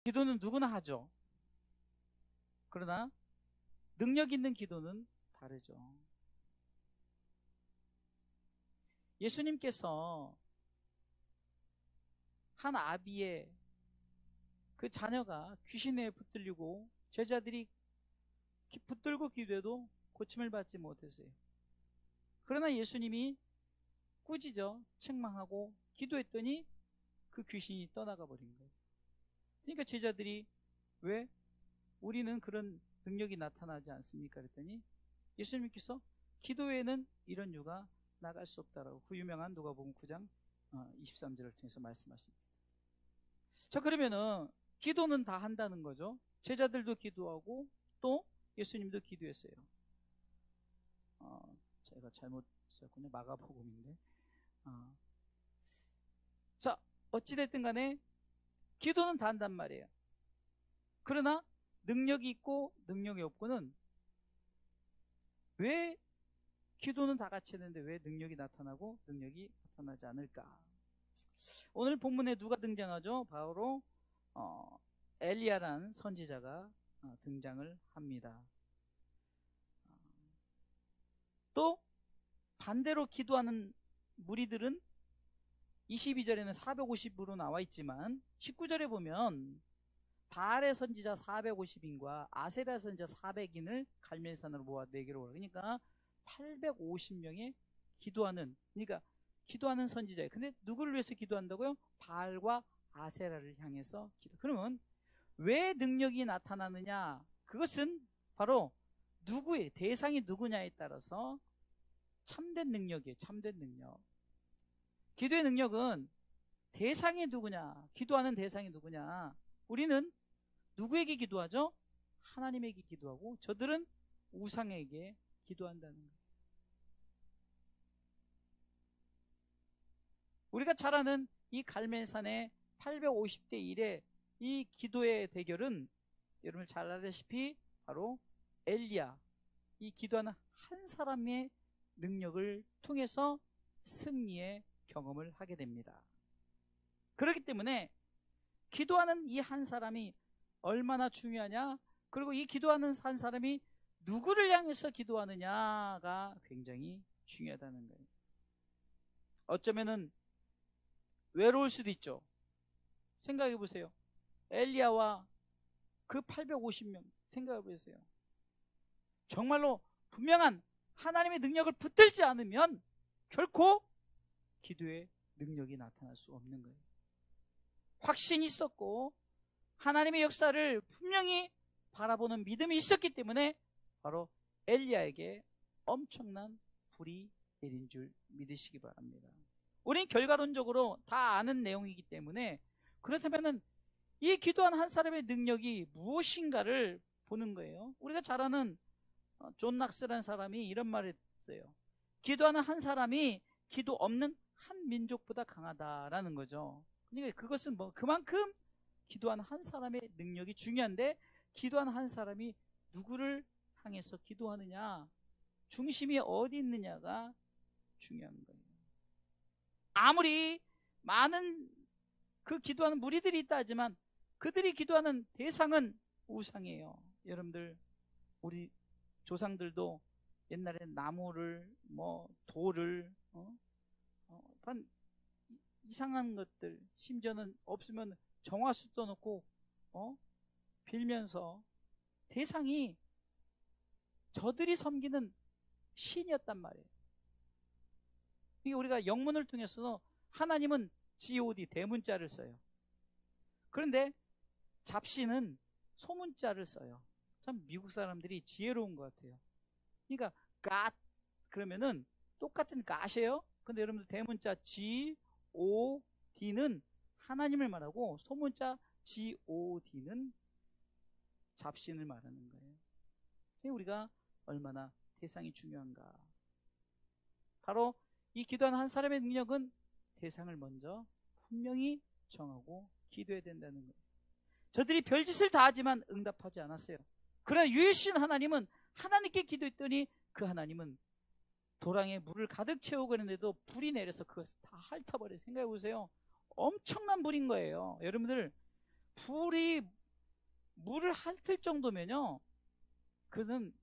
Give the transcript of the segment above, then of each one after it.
기도는 누구나 하죠. 그러나 능력 있는 기도는 다르죠. 예수님께서 한 아비의 그 자녀가 귀신에 붙들리고 제자들이 붙들고 기도해도 고침을 받지 못했어요. 그러나 예수님이 꾸짖어 책망하고 기도했더니 그 귀신이 떠나가 버린 거예요. 그러니까 제자들이 왜 우리는 그런 능력이 나타나지 않습니까? 그랬더니 예수님께서 기도에는 이런 유가 나갈 수 없다라고 그 유명한 누가복음 9장 23절을 통해서 말씀하십니다. 자, 그러면은 기도는 다 한다는 거죠. 제자들도 기도하고 또 예수님도 기도했어요. 제가 잘못 썼군요. 마가복음인데. 자, 어찌됐든 간에 기도는 다 한단 말이에요. 그러나 능력이 있고 능력이 없고는 왜 기도는 다 같이 했는데 왜 능력이 나타나고 능력이 나타나지 않을까? 오늘 본문에 누가 등장하죠? 바로 엘리야라는 선지자가 등장을 합니다. 또 반대로 기도하는 무리들은 22절에는 450으로 나와 있지만 19절에 보면 바알의 선지자 450인과 아세라 선지자 400인을 갈멜산으로 모아 내게로 오라. 그러니까 850명의 기도하는 선지자예요. 근데 누구를 위해서 기도한다고요? 바알과 아세라를 향해서 기도. 그러면 왜 능력이 나타나느냐? 그것은 바로 누구의 대상이 누구냐에 따라서 참된 능력이에요. 참된 능력. 기도의 능력은 대상이 누구냐? 기도하는 대상이 누구냐? 우리는 누구에게 기도하죠? 하나님에게 기도하고 저들은 우상에게 기도한다는 거예요. 우리가 잘 아는 이 갈멜산의 850대 1의 이 기도의 대결은 여러분 잘 알다시피 바로 엘리야, 이 기도하는 한 사람의 능력을 통해서 승리의 경험을 하게 됩니다. 그렇기 때문에 기도하는 이 한 사람이 얼마나 중요하냐, 그리고 이 기도하는 한 사람이 누구를 향해서 기도하느냐가 굉장히 중요하다는 거예요. 어쩌면은 외로울 수도 있죠. 생각해 보세요. 엘리야와 그 850명 생각해 보세요. 정말로 분명한 하나님의 능력을 붙들지 않으면 결코 기도의 능력이 나타날 수 없는 거예요. 확신이 있었고 하나님의 역사를 분명히 바라보는 믿음이 있었기 때문에 바로 엘리야에게 엄청난 불이 내린 줄 믿으시기 바랍니다. 우리는 결과론적으로 다 아는 내용이기 때문에 그렇다면 이 기도한 한 사람의 능력이 무엇인가를 보는 거예요. 우리가 잘 아는 존 낙스라는 사람이 이런 말을 했어요. 기도하는 한 사람이 기도 없는 한 민족보다 강하다라는 거죠. 그러니까 그것은 그만큼 기도하는 한 사람의 능력이 중요한데 기도하는 한 사람이 누구를 향해서 기도하느냐, 중심이 어디 있느냐가 중요한 거예요. 아무리 많은 그 기도하는 무리들이 있다 하지만 그들이 기도하는 대상은 우상이에요. 여러분들, 우리 조상들도 옛날에 나무를 돌을 이상한 것들, 심지어는 없으면 정화수 떠놓고 빌면서 대상이 저들이 섬기는 신이었단 말이에요. 이게 우리가 영문을 통해서 하나님은 God, 대문자를 써요. 그런데 잡신은 소문자를 써요. 참 미국 사람들이 지혜로운 것 같아요. 그러니까 God 그러면은 똑같은 God이에요. 근데 여러분들 대문자 God는 하나님을 말하고 소문자 God는 잡신을 말하는 거예요. 우리가 얼마나 대상이 중요한가. 바로 이 기도하는 한 사람의 능력은 대상을 먼저 분명히 정하고 기도해야 된다는 거예요. 저들이 별짓을 다 하지만 응답하지 않았어요. 그러나 유일신 하나님은 하나님께 기도했더니 그 하나님은 도랑에 물을 가득 채우고 있는데도 불이 내려서 그것을 다 핥아버려요. 생각해 보세요. 엄청난 불인 거예요. 여러분들, 불이 물을 핥을 정도면요, 그는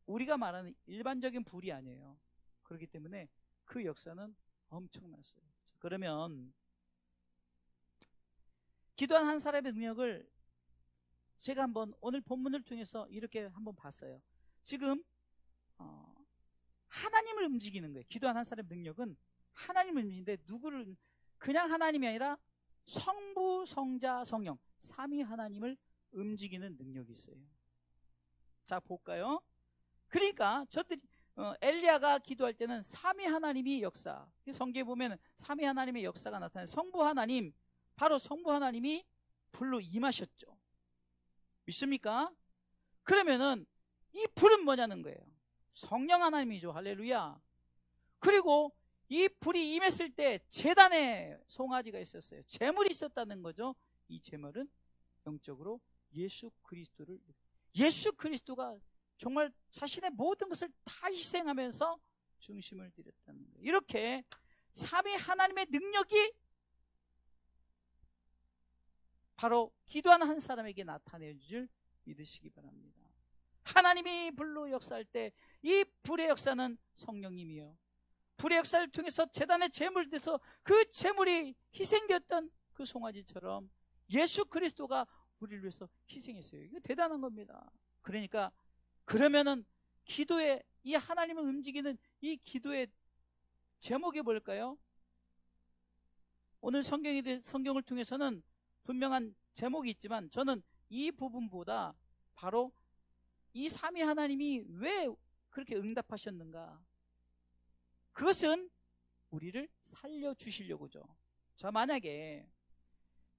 우리가 말하는 일반적인 불이 아니에요. 그렇기 때문에 그 역사는 엄청났어요. 그러면 기도한 한 사람의 능력을 제가 한번 오늘 본문을 통해서 이렇게 한번 봤어요. 지금 하나님을 움직이는 거예요. 기도한 한 사람의 능력은 하나님을 움직이는데, 누구를, 그냥 하나님이 아니라 성부, 성자, 성령, 삼위 하나님을 움직이는 능력이 있어요. 자, 볼까요? 그러니까 저들이 엘리야가 기도할 때는 삼위 하나님이 역사, 성경에 보면 삼위 하나님의 역사가 나타나요. 성부 하나님, 바로 성부 하나님이 불로 임하셨죠. 믿습니까? 그러면은 이 불은 뭐냐는 거예요. 성령 하나님이죠. 할렐루야. 그리고 이 불이 임했을 때 제단에 송아지가 있었어요. 제물이 있었다는 거죠. 이 제물은 영적으로 예수 그리스도가 정말 자신의 모든 것을 다 희생하면서 중심을 드렸다는 거예요. 이렇게 삼위 하나님의 능력이 바로 기도하는 한 사람에게 나타내 줄 믿으시기 바랍니다. 하나님이 불로 역사할 때 이 불의 역사는 성령님이요, 불의 역사를 통해서 제단에 제물을 대서 그 제물이 희생되었던 그 송아지처럼 예수 그리스도가 우리를 위해서 희생했어요. 이거 대단한 겁니다. 그러니까 그러면은 기도의, 이 하나님을 움직이는 이 기도의 제목이 뭘까요? 오늘 성경을 통해서는 분명한 제목이 있지만, 저는 이 부분보다 바로 이 삼위 하나님이 왜 그렇게 응답하셨는가, 그것은 우리를 살려주시려고죠. 자, 만약에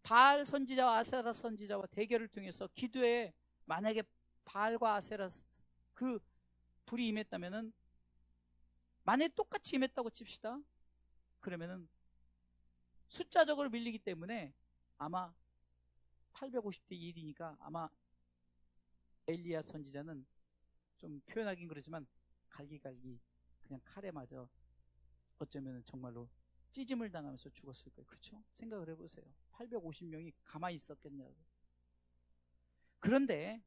바알 선지자와 아세라 선지자와 대결을 통해서 기도에 만약에 바알과 아세라 그 불이 임했다면은, 만약에 똑같이 임했다고 칩시다. 그러면은 숫자적으로 밀리기 때문에 아마 850대 1이니까 아마 엘리야 선지자는, 좀 표현하긴 그렇지만 갈기갈기 그냥 칼에 맞아 어쩌면 정말로 찢음을 당하면서 죽었을 거예요. 그렇죠? 생각을 해보세요. 850명이 가만히 있었겠냐고. 그런데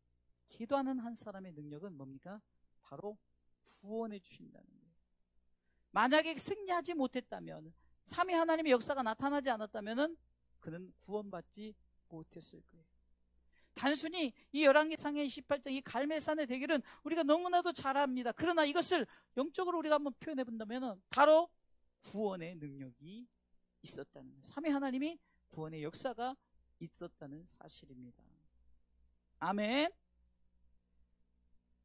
기도하는 한 사람의 능력은 뭡니까? 바로 구원해 주신다는 거예요. 만약에 승리하지 못했다면, 삼위 하나님의 역사가 나타나지 않았다면 그는 구원받지 못했을 거예요. 단순히 이 열왕기상의 18장 이 갈멜산의 대결은 우리가 너무나도 잘 압니다. 그러나 이것을 영적으로 우리가 한번 표현해 본다면 바로 구원의 능력이 있었다는 거예요. 삼위 하나님이 구원의 역사가 있었다는 사실입니다. 아멘.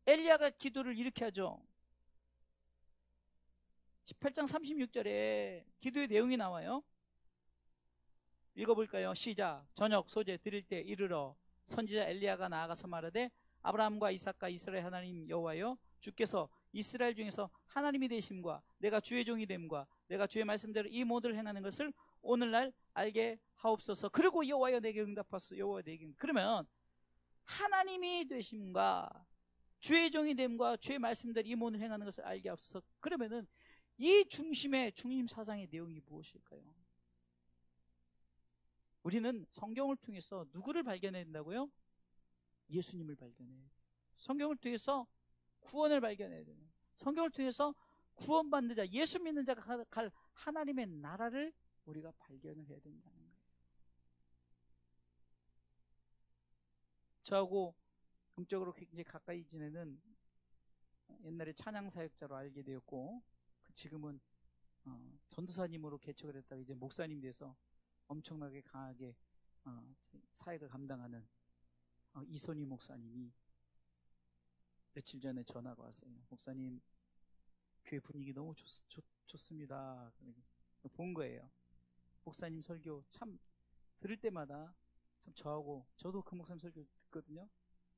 엘리야가 기도를 이렇게 하죠. 18장 36절에 기도의 내용이 나와요. 읽어볼까요? 시작. 저녁 소재 드릴 때 이르러 선지자 엘리야가 나아가서 말하되, 아브라함과 이삭과 이스라엘 하나님 여호와여, 주께서 이스라엘 중에서 하나님이 되심과 내가 주의 종이 됨과 내가 주의 말씀대로 이 모든 행하는 것을 오늘날 알게 하옵소서. 그리고 여호와여 내게 응답하소서. 여호와 내게. 그러면 하나님이 되심과 주의 종이 됨과 주의 말씀대로 이 모든 행하는 것을 알게 하옵소서. 그러면은 이 중심의 중심 사상의 내용이 무엇일까요? 우리는 성경을 통해서 누구를 발견해야 된다고요? 예수님을 발견해야 돼요. 성경을 통해서 구원을 발견해야 돼요. 성경을 통해서 구원받는 자, 예수 믿는 자가 갈 하나님의 나라를 우리가 발견을 해야 된다는 거예요. 저하고 영적으로 굉장히 가까이 지내는, 옛날에 찬양사역자로 알게 되었고, 지금은 전도사님으로 개척을 했다가 이제 목사님 돼서 엄청나게 강하게 사역을 감당하는 이선희 목사님이 며칠 전에 전화가 왔어요. 목사님, 교회 분위기 너무 좋습니다. 본 거예요. 목사님 설교 참 들을 때마다 참 저도 그 목사님 설교 듣거든요.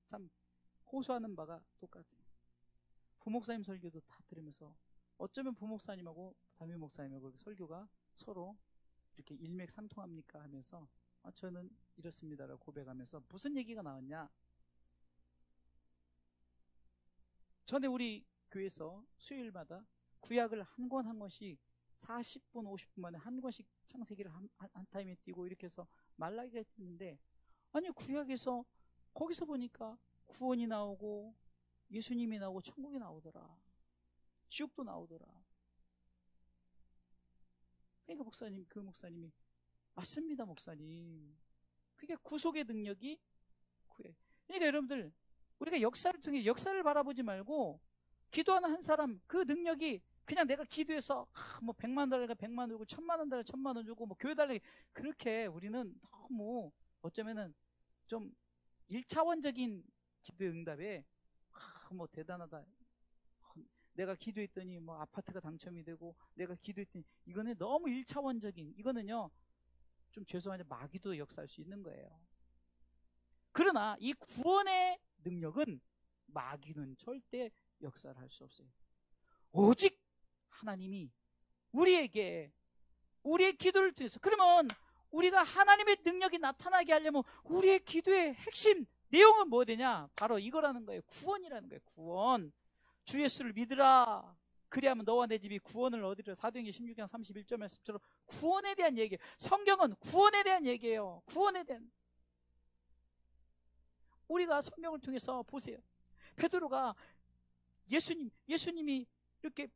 참 호소하는 바가 똑같아요. 부목사님 설교도 다 들으면서 어쩌면 부목사님하고 담임 목사님하고 설교가 서로 이렇게 일맥상통합니까 하면서 저는 이렇습니다라고 고백하면서 무슨 얘기가 나왔냐, 전에 우리 교회에서 수요일마다 구약을 한 권 한 권씩 40분 50분 만에 한 권씩 창세기를 한 타임에 띄고 이렇게 해서 말라기가 했는데, 아니 구약에서 거기서 보니까 구원이 나오고 예수님이 나오고 천국이 나오더라. 지옥도 나오더라. 그러니까 그 목사님이 맞습니다, 목사님. 그게 구속의 능력이 구해. 그러니까 여러분들, 우리가 역사를 통해 역사를 바라보지 말고 기도하는 한 사람 그 능력이 그냥 내가 기도해서 뭐 100만 달러가 100만 주고 1000만 원 달러 1000만 원 주고 뭐 교회 달라고 그렇게 우리는 너무 어쩌면은 좀 1차원적인 기도의 응답에 뭐 대단하다. 내가 기도했더니 뭐 아파트가 당첨이 되고 내가 기도했더니 이거는 너무 1차원적인 이거는요 좀 죄송한데 마귀도 역사할 수 있는 거예요. 그러나 이 구원의 능력은 마귀는 절대 역사를 할 수 없어요. 오직 하나님이 우리에게 우리의 기도를 통해서 그러면 우리가 하나님의 능력이 나타나게 하려면 우리의 기도의 핵심 내용은 뭐 되냐? 바로 이거라는 거예요. 구원이라는 거예요. 구원. 주 예수를 믿으라. 그리하면 너와 내 집이 구원을 얻으리라. 사도행전 16장 31절 말씀처럼 구원에 대한 얘기예요. 성경은 구원에 대한 얘기예요. 구원에 대한. 우리가 성경을 통해서 보세요. 베드로가 예수님이 이렇게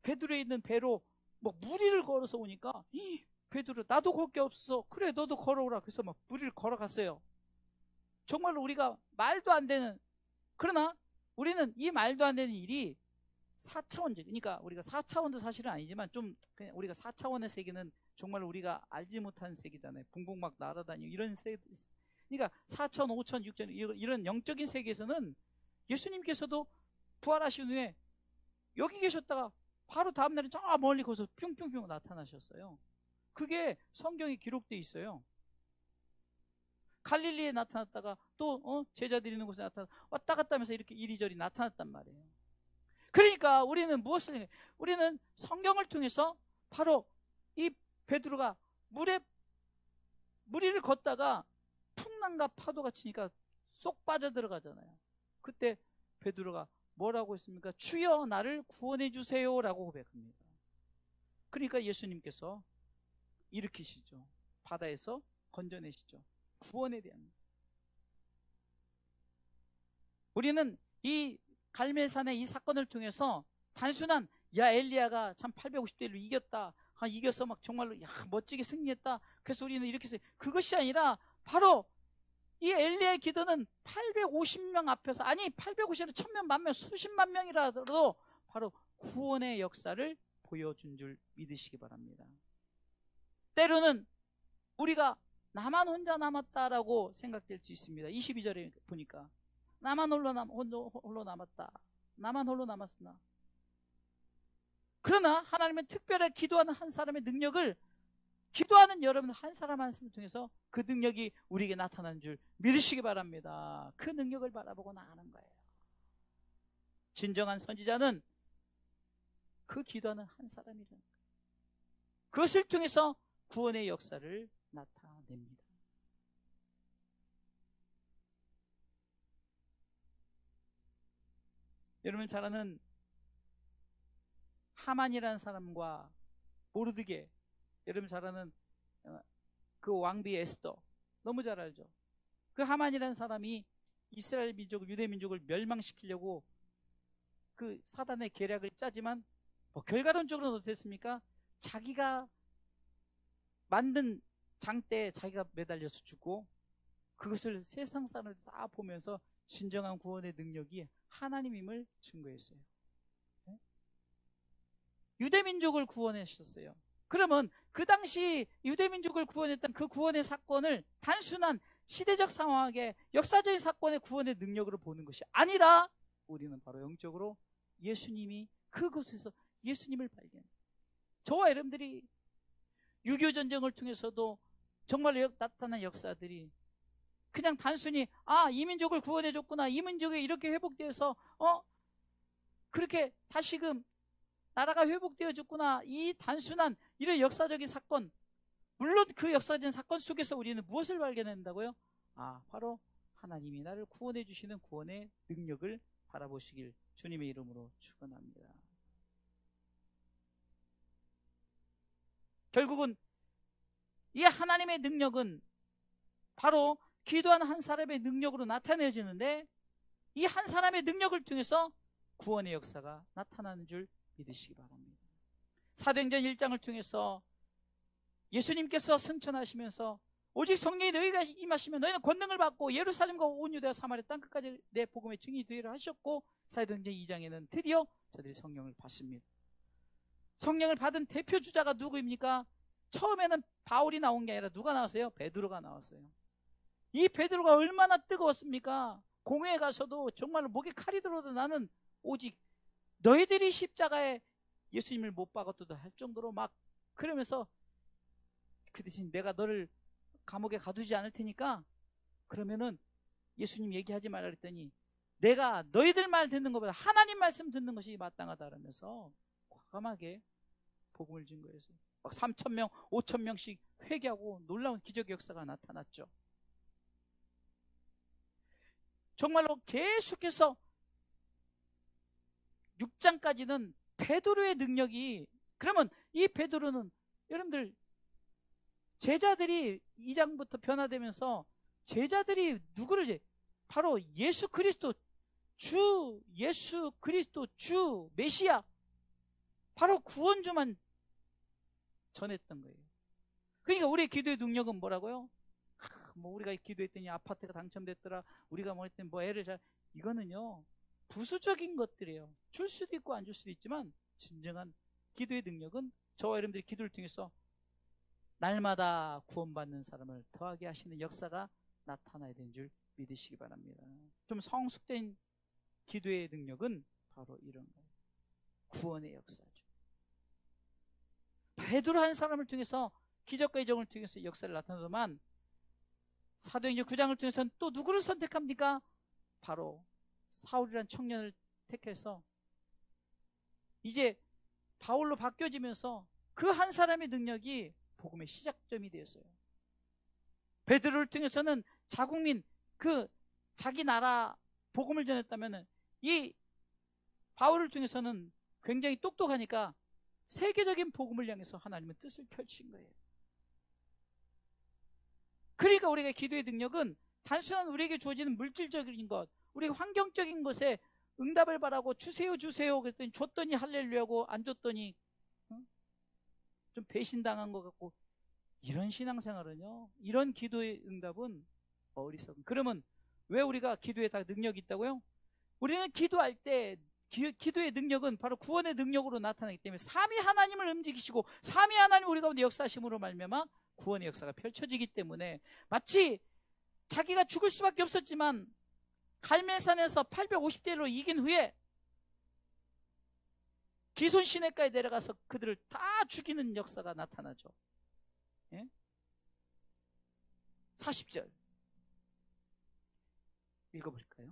베드로에 있는 배로 뭐 무리를 걸어서 오니까 베드로 나도 걸 게 없어. 그래 너도 걸어오라. 그래서 막 무리를 걸어갔어요. 정말로 우리가 말도 안 되는 그러나 우리는 이 말도 안 되는 일이 4차원적 그러니까 우리가 4차원도 사실은 아니지만 좀 그냥 우리가 4차원의 세계는 정말 우리가 알지 못한 세계잖아요. 붕붕 막 날아다니고 이런 세계 그러니까 4차원, 5차원, 6차원 이런 영적인 세계에서는 예수님께서도 부활하신 후에 여기 계셨다가 바로 다음날에 저 멀리 거기서 뿅뿅뿅 나타나셨어요. 그게 성경에 기록되어 있어요. 갈릴리에 나타났다가 또 제자들이 있는 곳에 나타나 왔다 갔다 하면서 이렇게 이리저리 나타났단 말이에요. 그러니까 우리는 무엇을 우리는 성경을 통해서 바로 이 베드로가 무리를 걷다가 풍랑과 파도가 치니까 쏙 빠져들어가잖아요. 그때 베드로가 뭐라고 했습니까? 주여 나를 구원해 주세요 라고 고백합니다. 그러니까 예수님께서 일으키시죠. 바다에서 건져내시죠. 구원에 대한 우리는 이 갈멜산의 이 사건을 통해서 단순한 야 엘리야가 참 850대 1로 이겼다. 이겨서 막 정말로 야 멋지게 승리했다. 그래서 우리는 이렇게 해서 그것이 아니라 바로 이 엘리야의 기도는 850명 앞에서 아니 850명 1000명 만명 수십만 명이라도 바로 구원의 역사를 보여준 줄 믿으시기 바랍니다. 때로는 우리가 나만 혼자 남았다라고 생각될 수 있습니다. 22절에 보니까 나만 홀로 남았다. 나만 홀로 남았으나 그러나 하나님은 특별히 기도하는 한 사람의 능력을 기도하는 여러분 한 사람 한 사람을 통해서 그 능력이 우리에게 나타나는 줄 믿으시기 바랍니다. 그 능력을 바라보고 나가는 거예요. 진정한 선지자는 그 기도하는 한 사람이라는 거예요. 그것을 통해서 구원의 역사를 나타냅니다. 여러분 잘 아는 하만이라는 사람과 모르드게 여러분 잘 아는 그 왕비 에스더 너무 잘 알죠. 그 하만이라는 사람이 이스라엘 민족을 유대 민족을 멸망시키려고 그 사단의 계략을 짜지만 뭐 결과론적으로는 어땠습니까? 자기가 만든 장대에 자기가 매달려서 죽고 그것을 세상 사람들 다 보면서 진정한 구원의 능력이 하나님임을 증거했어요. 네? 유대민족을 구원하셨어요. 그러면 그 당시 유대민족을 구원했던 그 구원의 사건을 단순한 시대적 상황에 역사적인 사건의 구원의 능력으로 보는 것이 아니라 우리는 바로 영적으로 예수님이 그곳에서 예수님을 발견해요. 저와 여러분들이 6.25 전쟁을 통해서도 정말로 나타난 역사들이 그냥 단순히 이 민족을 구원해 줬구나, 이 민족이 이렇게 회복되어서 그렇게 다시금 나라가 회복되어 줬구나, 이 단순한 이런 역사적인 사건, 물론 그 역사적인 사건 속에서 우리는 무엇을 발견한다고요? 바로 하나님이 나를 구원해 주시는 구원의 능력을 바라보시길 주님의 이름으로 축원합니다. 결국은 이 하나님의 능력은 바로 기도한 한 사람의 능력으로 나타내지는데, 이 한 사람의 능력을 통해서 구원의 역사가 나타나는 줄 믿으시기 바랍니다. 사도행전 1장을 통해서 예수님께서 승천하시면서 오직 성령이 너희가 임하시면 너희는 권능을 받고 예루살렘과 온 유대와 사마리아 땅끝까지 내 복음의 증인이 되리라 하셨고, 사도행전 2장에는 드디어 저들이 성령을 받습니다. 성령을 받은 대표 주자가 누구입니까? 처음에는 바울이 나온 게 아니라 누가 나왔어요? 베드로가 나왔어요. 이 베드로가 얼마나 뜨거웠습니까? 공회에 가서도 정말로 목에 칼이 들어도 나는 오직 너희들이 십자가에 예수님을 못 박았도다 할 정도로 막 그러면서, 그 대신 내가 너를 감옥에 가두지 않을 테니까 그러면은 예수님 얘기하지 말라 그랬더니 내가 너희들 말 듣는 것보다 하나님 말씀 듣는 것이 마땅하다 그러면서 과감하게 복음을 준 거예요. 막 3,000명, 5,000명씩 회개하고 놀라운 기적의 역사가 나타났죠. 정말로 계속해서 6장까지는 베드로의 능력이, 그러면 이 베드로는 여러분들 제자들이 2장부터 변화되면서 제자들이 누구를, 바로 예수 그리스도 주, 예수 그리스도 주 메시아, 바로 구원주만 전했던 거예요. 그러니까 우리의 기도의 능력은 뭐라고요? 뭐 우리가 기도했더니 아파트가 당첨됐더라, 우리가 뭐 했더니 뭐 애를 잘, 이거는요 부수적인 것들이에요. 줄 수도 있고 안 줄 수도 있지만 진정한 기도의 능력은 저와 여러분들이 기도를 통해서 날마다 구원받는 사람을 더하게 하시는 역사가 나타나야 되는 줄 믿으시기 바랍니다. 좀 성숙된 기도의 능력은 바로 이런 거예요. 구원의 역사죠. 베드로 한 사람을 통해서 기적과 이적을 통해서 역사를 나타나더만, 사도행전 9장을 통해서는 또 누구를 선택합니까? 바로 사울이라는 청년을 택해서 이제 바울로 바뀌어지면서 그 한 사람의 능력이 복음의 시작점이 되었어요. 베드로를 통해서는 자국민, 그 자기 나라 복음을 전했다면, 이 바울을 통해서는 굉장히 똑똑하니까 세계적인 복음을 향해서 하나님은 뜻을 펼친 거예요. 그러니까 우리가 기도의 능력은 단순한 우리에게 주어지는 물질적인 것, 우리 환경적인 것에 응답을 바라고 주세요 주세요 그랬더니 줬더니 할렐루야고 안 줬더니 좀 배신당한 것 같고, 이런 신앙생활은요, 이런 기도의 응답은 어리석은. 그러면 왜 우리가 기도에 다 능력이 있다고요? 우리는 기도할 때 기도의 능력은 바로 구원의 능력으로 나타나기 때문에 삼위 하나님을 움직이시고 삼위 하나님 우리 가운데 역사하심으로 말미암아 구원의 역사가 펼쳐지기 때문에, 마치 자기가 죽을 수밖에 없었지만 갈멜산에서 850대로 이긴 후에 기손 시내가에 내려가서 그들을 다 죽이는 역사가 나타나죠. 예? 40절 읽어볼까요?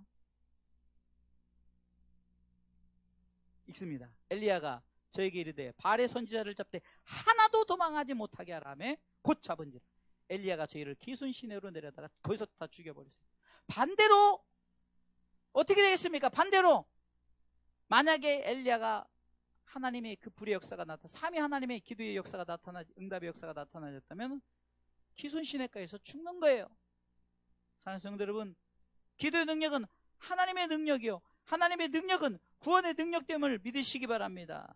읽습니다. 엘리야가 저에게 이르되 발의 선지자를 잡되 하나도 도망하지 못하게 하라며 곧 잡은지라. 엘리야가 저희를 기손 시내로 내려다가 거기서 다 죽여버렸어요. 반대로 어떻게 되겠습니까? 반대로 만약에 엘리야가 하나님의 그 불의 역사가 나타, 삼위 하나님의 기도의 역사가 나타나, 응답의 역사가 나타나졌다면 기손 시내가에서 죽는 거예요. 사랑하는 성도 여러분, 기도의 능력은 하나님의 능력이요, 하나님의 능력은 구원의 능력됨을 믿으시기 바랍니다.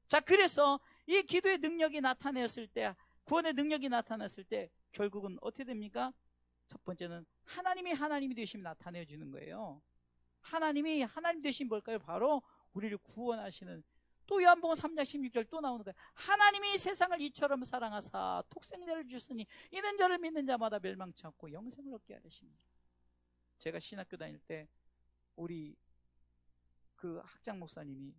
자, 그래서 이 기도의 능력이 나타났을 때, 구원의 능력이 나타났을 때 결국은 어떻게 됩니까? 첫 번째는 하나님이 되심이 나타내주는 거예요. 하나님이 하나님 되신 뭘까요? 바로 우리를 구원하시는, 또 요한복음 3장 16절 또 나오는 거예요. 하나님이 세상을 이처럼 사랑하사 독생자를 주셨으니 이는 저를 믿는 자마다 멸망치 않고 영생을 얻게 하십니다. 제가 신학교 다닐 때 우리 그 학장 목사님이,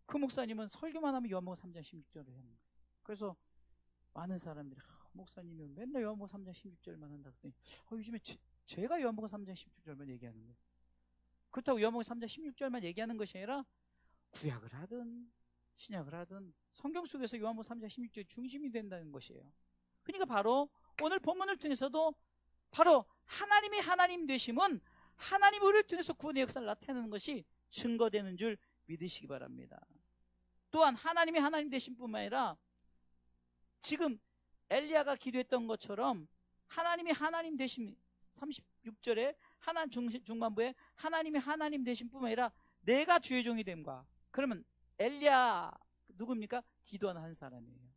그 목사님은 설교만 하면 요한복음 3장 16절을 하는 거예요. 그래서 많은 사람들이 목사님이 맨날 요한복음 3장 16절만 한다 그랬더니 요즘에 제가 요한복음 3장 16절만 얘기하는 거예요. 그렇다고 요한복음 3장 16절만 얘기하는 것이 아니라 구약을 하든 신약을 하든 성경 속에서 요한복음 3장 16절이 중심이 된다는 것이에요. 그러니까 바로 오늘 본문을 통해서도 바로 하나님이 하나님 되심은 하나님 우리를 통해서 구원의 역사를 나타내는 것이 증거되는 줄 믿으시기 바랍니다. 또한 하나님이 하나님 되신 뿐만 아니라 지금 엘리야가 기도했던 것처럼 하나님이 하나님 되심, 36절에 중반부에 하나님이 하나님 되신 뿐만 아니라 내가 주의 종이 됨과. 그러면 엘리야 누굽니까? 기도하는 한 사람이에요.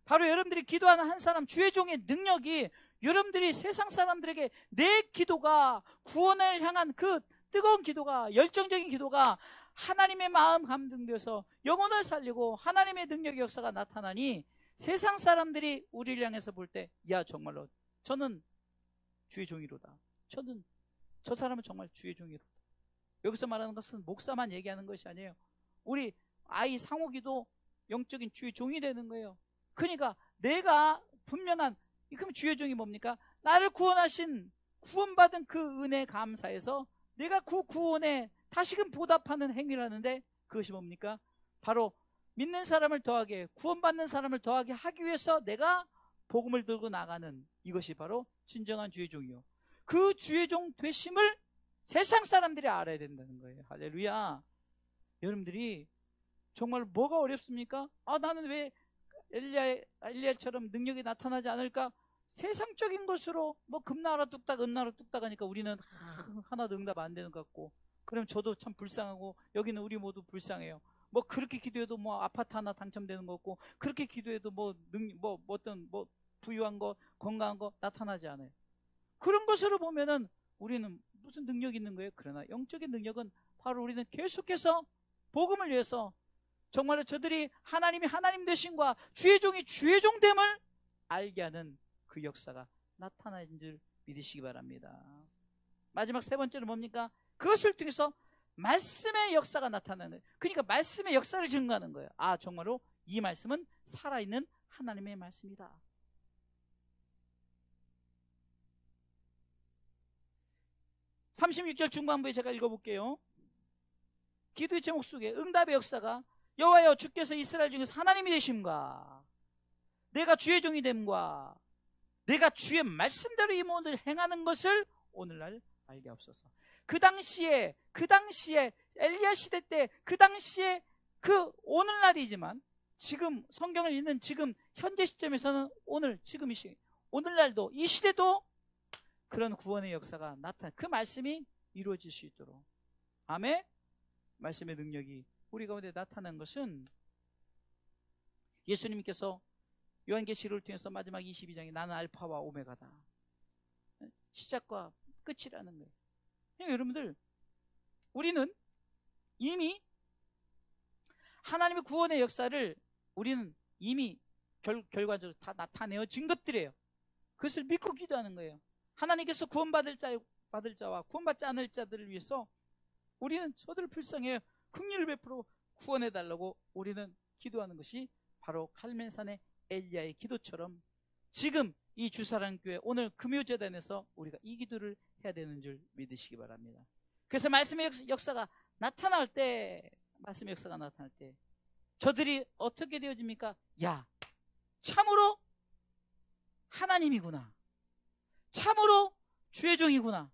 바로 여러분들이 기도하는 한 사람, 주의 종의 능력이 여러분들이 세상 사람들에게 내 기도가, 구원을 향한 그 뜨거운 기도가, 열정적인 기도가 하나님의 마음 감동되어서 영혼을 살리고 하나님의 능력의 역사가 나타나니 세상 사람들이 우리를 향해서 볼 때, 야 정말로 저는 주의 종이로다, 저 사람은 정말 주의 종이로다. 여기서 말하는 것은 목사만 얘기하는 것이 아니에요. 우리 아이 상욱이도 영적인 주의 종이 되는 거예요. 그러니까 내가 분명한, 그럼 주의 종이 뭡니까? 나를 구원하신, 구원받은 그 은혜 감사해서 내가 그 구원에 다시금 보답하는 행위를 하는데, 그것이 뭡니까? 바로 믿는 사람을 더하게, 구원받는 사람을 더하게 하기 위해서 내가 복음을 들고 나가는, 이것이 바로 진정한 주의 종이요. 그 주의 종 되심을 세상 사람들이 알아야 된다는 거예요. 할렐루야. 여러분들이 정말 뭐가 어렵습니까? 나는 왜 엘리야처럼 능력이 나타나지 않을까? 세상적인 것으로 뭐 금나라 뚝딱 은나라 뚝딱 하니까 우리는 하나도 응답 안 되는 것 같고, 그럼 저도 참 불쌍하고 여기는 우리 모두 불쌍해요. 뭐 그렇게 기도해도 뭐 아파트 하나 당첨되는 거 없고, 그렇게 기도해도 어떤 부유한 거, 건강한 거 나타나지 않아요. 그런 것으로 보면은 우리는 무슨 능력이 있는 거예요? 그러나 영적인 능력은 바로 우리는 계속해서 복음을 위해서 정말로 저들이 하나님이 하나님 되심과 주의 종이 주의 종됨을 알게 하는 그 역사가 나타나는 줄 믿으시기 바랍니다. 마지막 세 번째는 뭡니까? 그것을 통해서 말씀의 역사가 나타나는 거예요. 그러니까 말씀의 역사를 증거하는 거예요. 정말로 이 말씀은 살아있는 하나님의 말씀이다. 36절 중반부에 제가 읽어볼게요. 기도의 제목 속에 응답의 역사가, 여호와여 주께서 이스라엘 중에서 하나님이 되심과 내가 주의 종이 됨과 내가 주의 말씀대로 이 모든 행하는 것을 오늘날 알게 하옵소서. 그 당시에 엘리야 시대 때, 그 당시에 그 오늘날이지만 지금 성경을 읽는 지금 현재 시점에서는 오늘날도 이 시대도 그런 구원의 역사가 그 말씀이 이루어질 수 있도록, 아멘. 말씀의 능력이 우리 가운데 나타난 것은 예수님께서 요한계시록을 통해서 마지막 22장에 나는 알파와 오메가다, 시작과 끝이라는 거예요. 그러니까 여러분들, 우리는 이미 하나님의 구원의 역사를 우리는 이미 결과적으로 다 나타내어진 것들이에요. 그것을 믿고 기도하는 거예요. 하나님께서 구원받을 자와 구원받지 않을 자들을 위해서 우리는 저들을 불쌍해요. 긍휼을 베풀어 구원해달라고 우리는 기도하는 것이 바로 칼멘산의 엘리야의 기도처럼 지금 이 주사랑교회 오늘 금요재단에서 우리가 이 기도를 해야 되는 줄 믿으시기 바랍니다. 그래서 말씀의 역사가 나타날 때 저들이 어떻게 되어집니까? 야, 참으로 하나님이구나, 참으로 주의 종이구나,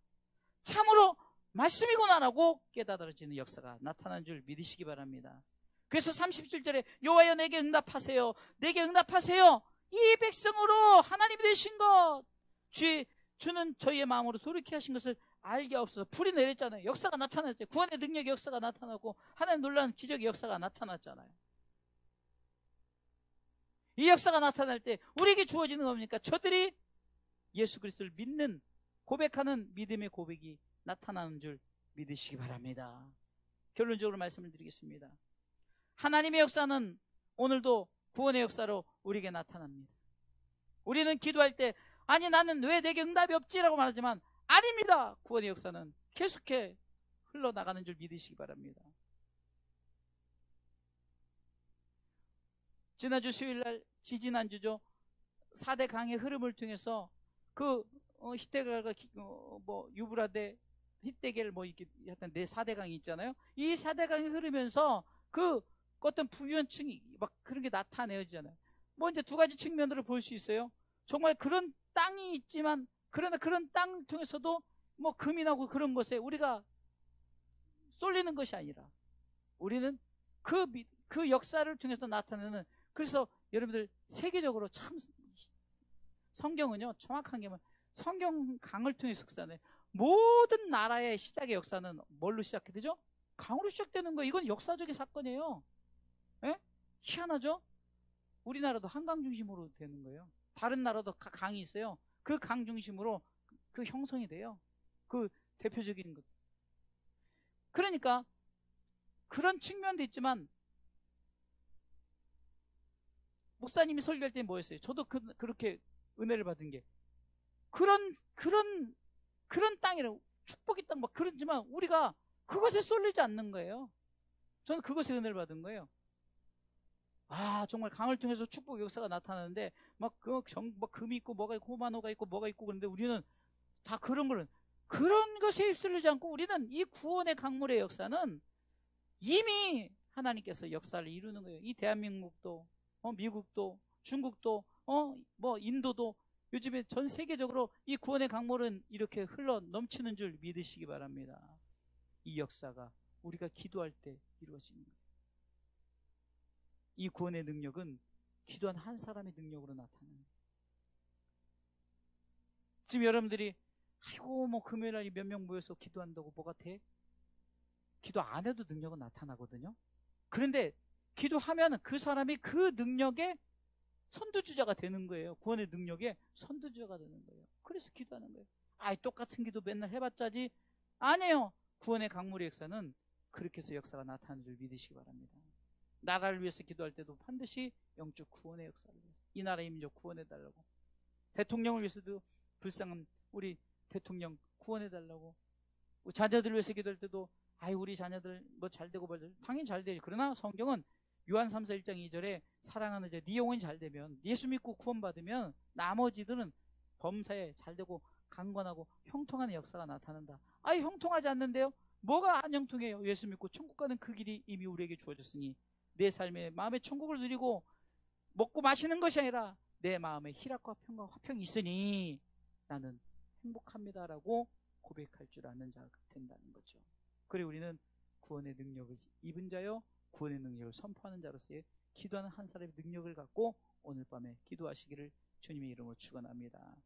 참으로 말씀이구나라고 깨달아지는 역사가 나타난 줄 믿으시기 바랍니다. 그래서 37절에 여호와여 내게 응답하세요, 내게 응답하세요. 이 백성으로 하나님이 되신 것, 주는 저희의 마음으로 돌이켜 하신 것을 알게 하옵소서. 불이 내렸잖아요. 역사가 나타났죠. 구원의 능력의 역사가 나타나고 하나님 놀라운 기적의 역사가 나타났잖아요. 이 역사가 나타날 때 우리에게 주어지는 겁니까? 저들이 예수 그리스도를 믿는, 고백하는 믿음의 고백이 나타나는 줄 믿으시기 바랍니다. 결론적으로 말씀을 드리겠습니다. 하나님의 역사는 오늘도 구원의 역사로 우리에게 나타납니다. 우리는 기도할 때 아니 나는 왜 내게 응답이 없지라고 말하지만 아닙니다. 구원의 역사는 계속해 흘러나가는 줄 믿으시기 바랍니다. 지난주 수요일날, 지지난주죠, 4대 강의 흐름을 통해서 그 히데갈과 유브라데, 히데겔 이렇게 하여튼 4대 강이 있잖아요. 이 4대 강이 흐르면서 그 어떤 부유한층이 막 그런 게 나타내어지잖아요. 이제 두 가지 측면으로 볼 수 있어요. 정말 그런 땅이 있지만, 그러나 그런 땅을 통해서도 금이 나고 그런 것에 우리가 쏠리는 것이 아니라 우리는 그 역사를 통해서 나타내는, 그래서 여러분들 세계적으로 참 성경은요, 정확한 게 성경 강을 통해서 역사는 모든 나라의 시작의 역사는 뭘로 시작이 되죠? 강으로 시작되는 거예요. 이건 역사적인 사건이에요. 예? 희한하죠? 우리나라도 한강 중심으로 되는 거예요. 다른 나라도 강이 있어요. 그 강 중심으로 그 형성이 돼요. 그 대표적인 것. 그러니까 그런 측면도 있지만 목사님이 설교할 때 뭐였어요? 저도 그렇게 은혜를 받은 게 그런 땅이라 축복의 땅 막 그렇지만 우리가 그것에 쏠리지 않는 거예요. 저는 그것에 은혜를 받은 거예요. 아, 정말 강을 통해서 축복 역사가 나타나는데 막 금이 있고 뭐가 있고 호마노가 있고 뭐가 있고 그런데 우리는 다 그런 것에 휩쓸리지 않고 우리는 이 구원의 강물의 역사는 이미 하나님께서 역사를 이루는 거예요. 이 대한민국도 미국도 중국도 인도도 요즘에 전 세계적으로 이 구원의 강물은 이렇게 흘러 넘치는 줄 믿으시기 바랍니다. 이 역사가 우리가 기도할 때 이루어지는 거예요. 이 구원의 능력은 기도한 한 사람의 능력으로 나타나는 거예요. 지금 여러분들이 아이고 뭐 금요일날 몇 명 모여서 기도한다고 뭐가 돼? 기도 안 해도 능력은 나타나거든요. 그런데 기도하면 그 사람이 그 능력의 선두주자가 되는 거예요. 구원의 능력의 선두주자가 되는 거예요. 그래서 기도하는 거예요. 아이 똑같은 기도 맨날 해봤자지. 아니에요. 구원의 강물의 역사는 그렇게 해서 역사가 나타나는 줄 믿으시기 바랍니다. 나라를 위해서 기도할 때도 반드시 영적 구원의 역사를 위해서 이 나라의 민족 구원해달라고, 대통령을 위해서도 불쌍한 우리 대통령 구원해달라고, 자녀들 위해서 기도할 때도 아이 우리 자녀들 뭐 잘되고 말되고 당연히 잘되지. 그러나 성경은 요한 3서 1장 2절에 사랑하는 자 네 영혼이 잘되면 예수 믿고 구원받으면 나머지들은 범사에 잘되고 강건하고 형통하는 역사가 나타난다. 아이 형통하지 않는데요? 뭐가 안 형통해요? 예수 믿고 천국 가는 그 길이 이미 우리에게 주어졌으니 내 삶에 마음의 천국을 누리고 먹고 마시는 것이 아니라 내 마음에 희락과 평과 화평이 있으니 나는 행복합니다라고 고백할 줄 아는 자가 된다는 거죠. 그리고 우리는 구원의 능력을 입은 자요 구원의 능력을 선포하는 자로서의 기도하는 한 사람의 능력을 갖고 오늘 밤에 기도하시기를 주님의 이름으로 축원합니다.